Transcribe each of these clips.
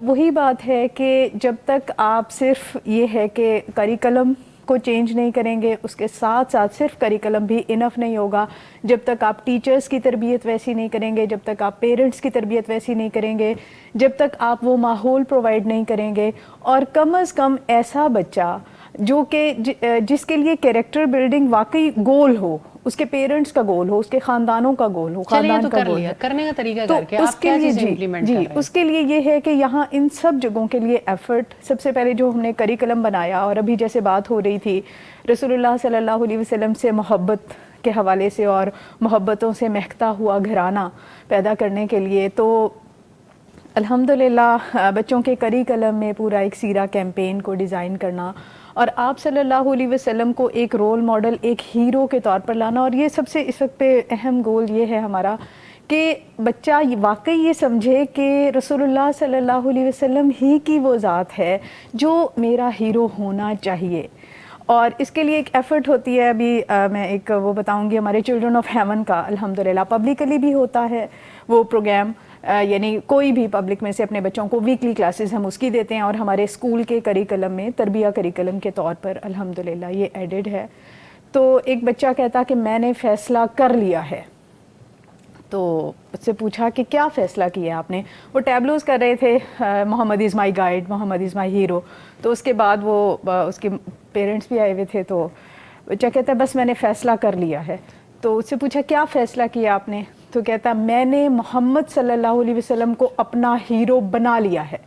وہی بات ہے کہ جب تک آپ صرف یہ ہے کہ کریکلم کو چینج نہیں کریں گے، اس کے ساتھ ساتھ صرف کریکلم بھی انف نہیں ہوگا، جب تک آپ ٹیچرز کی تربیت ویسی نہیں کریں گے، جب تک آپ پیرنٹس کی تربیت ویسی نہیں کریں گے، جب تک آپ وہ ماحول پرووائڈ نہیں کریں گے، اور کم از کم ایسا بچہ جو کہ جس کے لیے کیریکٹر بلڈنگ واقعی گول ہو، اس کے پیرنٹس کا گول ہو، اس کے خاندانوں کا گول ہو، چلیے خاندان تو کا کر گول لیا ہے، کرنے کا طریقہ تو کر کے اس آپ کے کیا لیے چیزیں امپلیمنٹ جی کر رہے ہیں؟ اس کے لیے یہ ہے کہ یہاں ان سب جگہوں کے لیے ایفرٹ، سب سے پہلے جو ہم نے کریکلم بنایا، اور ابھی جیسے بات ہو رہی تھی رسول اللہ صلی اللہ علیہ وسلم سے محبت کے حوالے سے اور محبتوں سے مہکتا ہوا گھرانہ پیدا کرنے کے لیے، تو الحمدللہ بچوں کے کریکلم میں پورا ایک سیرہ کیمپین کو ڈیزائن کرنا اور آپ صلی اللہ علیہ وسلم کو ایک رول ماڈل، ایک ہیرو کے طور پر لانا، اور یہ سب سے اس وقت پہ اہم گول یہ ہے ہمارا کہ بچہ واقعی یہ سمجھے کہ رسول اللہ صلی اللہ علیہ وسلم ہی کی وہ ذات ہے جو میرا ہیرو ہونا چاہیے. اور اس کے لیے ایک ایفرٹ ہوتی ہے، ابھی میں ایک وہ بتاؤں گی، ہمارے چلڈرن آف ہیون کا الحمدللہ پبلکلی بھی ہوتا ہے وہ پروگرام، یعنی کوئی بھی پبلک میں سے اپنے بچوں کو ویکلی کلاسز ہم اس کی دیتے ہیں، اور ہمارے اسکول کے کریکلم میں تربیہ کریکلم کے طور پر الحمدللہ یہ ایڈڈ ہے. تو ایک بچہ کہتا کہ میں نے فیصلہ کر لیا ہے، تو اس سے پوچھا کہ کیا فیصلہ کیا آپ نے؟ وہ ٹیبلوز کر رہے تھے، محمد از مائی گائیڈ، محمد از مائی ہیرو. تو اس کے بعد وہ اس کے پیرنٹس بھی آئے ہوئے تھے، تو بچہ کہتا ہے بس میں نے فیصلہ کر لیا ہے. تو اس سے پوچھا کیا فیصلہ کیا آپ نے؟ تو کہتا میں نے محمد صلی اللہ علیہ وسلم کو اپنا ہیرو بنا لیا ہے.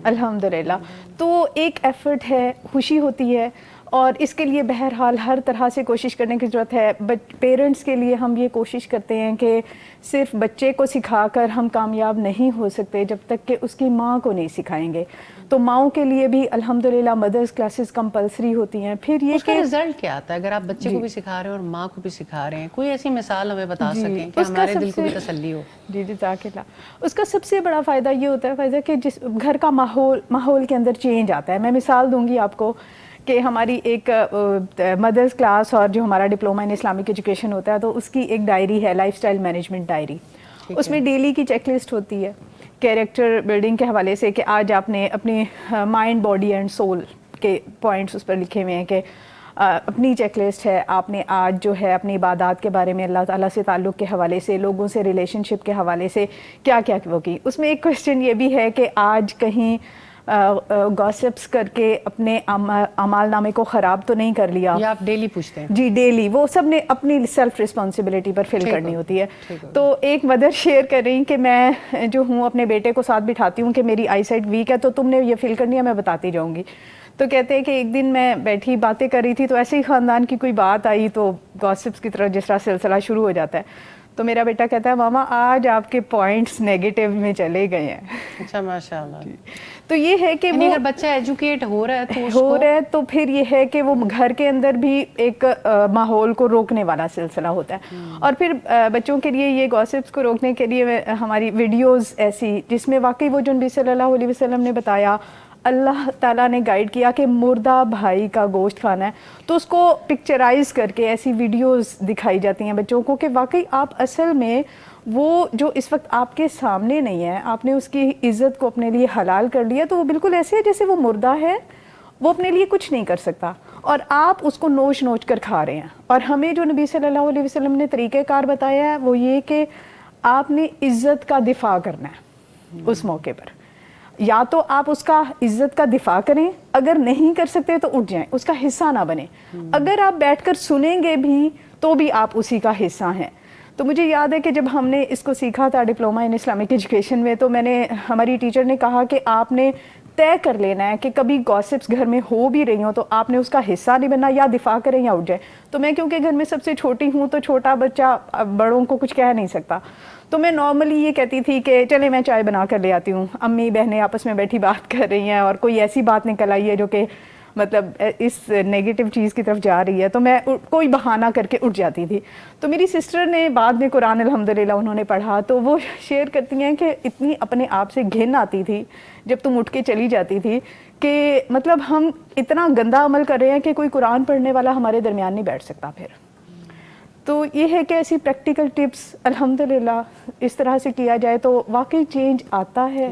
الحمدللہ. تو ایک ایفرٹ ہے، خوشی ہوتی ہے، اور اس کے لیے بہرحال ہر طرح سے کوشش کرنے کی ضرورت ہے. پیرنٹس کے لیے ہم یہ کوشش کرتے ہیں کہ صرف بچے کو سکھا کر ہم کامیاب نہیں ہو سکتے جب تک کہ اس کی ماں کو نہیں سکھائیں گے. تو ماؤں کے لیے بھی الحمدللہ مدرس کلاسز کمپلسری ہوتی ہیں. پھر یہ اس کا رزلٹ کیا آتا ہے اگر آپ بچے کو بھی سکھا رہے ہیں اور ماں کو بھی سکھا رہے ہیں؟ کوئی ایسی مثال ہمیں بتا سکیں کہ اس کا ہمارے سب دل کو سے بھی تسلی ہو. جی جزاک اللہ. اس کا سب سے بڑا فائدہ یہ ہوتا ہے فائدہ کہ جس گھر کا ماحول کے اندر چینج آتا ہے. میں مثال دوں گی آپ کو کہ ہماری ایک مدرس کلاس اور جو ہمارا ڈپلومہ ان اسلامک ایجوکیشن ہوتا ہے، تو اس کی ایک ڈائری ہے، لائف سٹائل مینجمنٹ ڈائری. اس میں ڈیلی کی چیک لسٹ ہوتی ہے کیریکٹر بلڈنگ کے حوالے سے کہ آج آپ نے اپنی مائنڈ، باڈی اینڈ سول کے پوائنٹس اس پر لکھے ہوئے ہیں کہ اپنی چیک لسٹ ہے. آپ نے آج جو ہے اپنی عبادات کے بارے میں، اللہ تعالیٰ سے تعلق کے حوالے سے، لوگوں سے ریلیشن شپ کے حوالے سے کیا کیا وہ کی. اس میں ایک کوشچن یہ بھی ہے کہ آج کہیں گاسپس کر کے اپنے اعمال نامے کو خراب تو نہیں کر لیا. یا آپ ڈیلی پوچھتے ہیں؟ جی ڈیلی، وہ سب نے اپنی سیلف رسپانسبلٹی پر فل کرنی ہوتی ہے. تو ایک مدر شیئر کر رہی کہ میں جو ہوں اپنے بیٹے کو ساتھ بٹھاتی ہوں کہ میری آئی سائٹ ویک ہے، تو تم نے یہ فل کرنی ہے، میں بتاتی جاؤں گی. تو کہتے ہیں کہ ایک دن میں بیٹھی باتیں کر رہی تھی، تو ایسے ہی خاندان کی کوئی بات آئی، تو گاسپس کی طرح جس طرح سلسلہ شروع ہو جاتا ہے. تو میرا بیٹا کہتا ہے ماما آج آپ کے پوائنٹس نیگیٹو میں چلے گئے ہیں. اچھا ماشاء اللہ. تو یہ ہے کہ یعنی وہ اگر بچہ ایجوکیٹ ہو رہا ہے تو اس کو تو پھر یہ ہے کہ وہ گھر کے اندر بھی ایک ماحول کو روکنے والا سلسلہ ہوتا ہے. اور پھر بچوں کے لیے یہ گاسپس کو روکنے کے لیے ہماری ویڈیوز ایسی جس میں واقعی وہ جو نبی صلی اللہ علیہ وسلم نے بتایا، اللہ تعالیٰ نے گائیڈ کیا کہ مردہ بھائی کا گوشت کھانا ہے، تو اس کو پکچرائز کر کے ایسی ویڈیوز دکھائی جاتی ہیں بچوں کو کہ واقعی آپ اصل میں وہ جو اس وقت آپ کے سامنے نہیں ہے، آپ نے اس کی عزت کو اپنے لیے حلال کر لیا، تو وہ بالکل ایسے ہے جیسے وہ مردہ ہے، وہ اپنے لیے کچھ نہیں کر سکتا، اور آپ اس کو نوچ نوچ کر کھا رہے ہیں. اور ہمیں جو نبی صلی اللہ علیہ وسلم نے طریقہ کار بتایا ہے وہ یہ کہ آپ نے عزت کا دفاع کرنا ہے اس موقع پر. یا تو آپ اس کا عزت کا دفاع کریں، اگر نہیں کر سکتے تو اٹھ جائیں، اس کا حصہ نہ بنیں. اگر آپ بیٹھ کر سنیں گے بھی تو بھی آپ اسی کا حصہ ہیں. تو مجھے یاد ہے کہ جب ہم نے اس کو سیکھا تھا ڈپلومہ ان اسلامک ایجوکیشن میں، تو ہماری ٹیچر نے کہا کہ آپ نے طے کر لینا ہے کہ کبھی گاسپس گھر میں ہو بھی رہی ہوں تو آپ نے اس کا حصہ نہیں بننا، یا دفاع کریں یا اٹھ جائیں. تو میں کیونکہ گھر میں سب سے چھوٹی ہوں تو چھوٹا بچہ بڑوں کو کچھ کہہ نہیں سکتا، تو میں نارملی یہ کہتی تھی کہ چلے میں چائے بنا کر لے آتی ہوں. امی بہنیں آپس میں بیٹھی بات کر رہی ہیں اور کوئی ایسی بات نکل آئی ہے جو کہ مطلب اس نیگیٹو چیز کی طرف جا رہی ہے، تو میں کوئی بہانہ کر کے اٹھ جاتی تھی. تو میری سسٹر نے بعد میں قرآن الحمدللہ انہوں نے پڑھا، تو وہ شیئر کرتی ہیں کہ اتنی اپنے آپ سے گھن آتی تھی جب تم اٹھ کے چلی جاتی تھی کہ مطلب ہم اتنا گندا عمل کر رہے ہیں کہ کوئی قرآن پڑھنے والا ہمارے درمیان نہیں بیٹھ سکتا پھر. تو یہ ہے کہ ایسی پریکٹیکل ٹپس الحمدللہ اس طرح سے کیا جائے تو واقعی چینج آتا ہے،